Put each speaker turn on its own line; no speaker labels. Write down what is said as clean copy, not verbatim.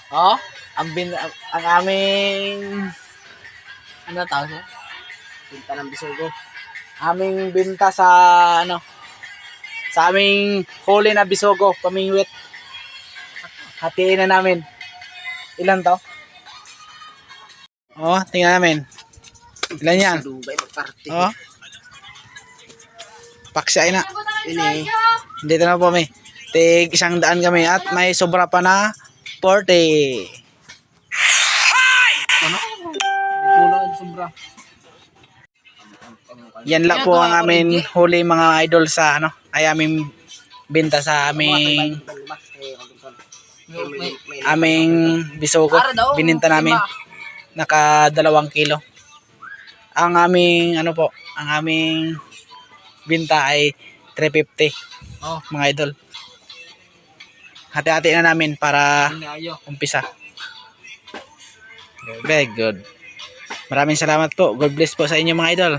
Oh, ang aming ano tawag siya?
Pinta ng bisugo.
Aming binta sa ano sa aming huli na bisogo, pamingwit. Hatiin na namin. Ilan to? Oh, tingnan namin. Ilan yan?
Sa Dubai magparte.
Oh. Paksya na.
Ini.
Dito na po kami. Tig 100 kami at may sobra pa na 40.
Ano? Puno ang sombra.
Yan lang po ang amin huli mga idol sa ano, ay aming binta sa aming bisogo. Bininta namin. Naka 2 kilo. Ang aming ano po, ang aming binta ay 350.
Oh,
mga idol. Hati-hati na namin para umpisa. Very good. Maraming salamat po. God bless po sa inyo mga idol.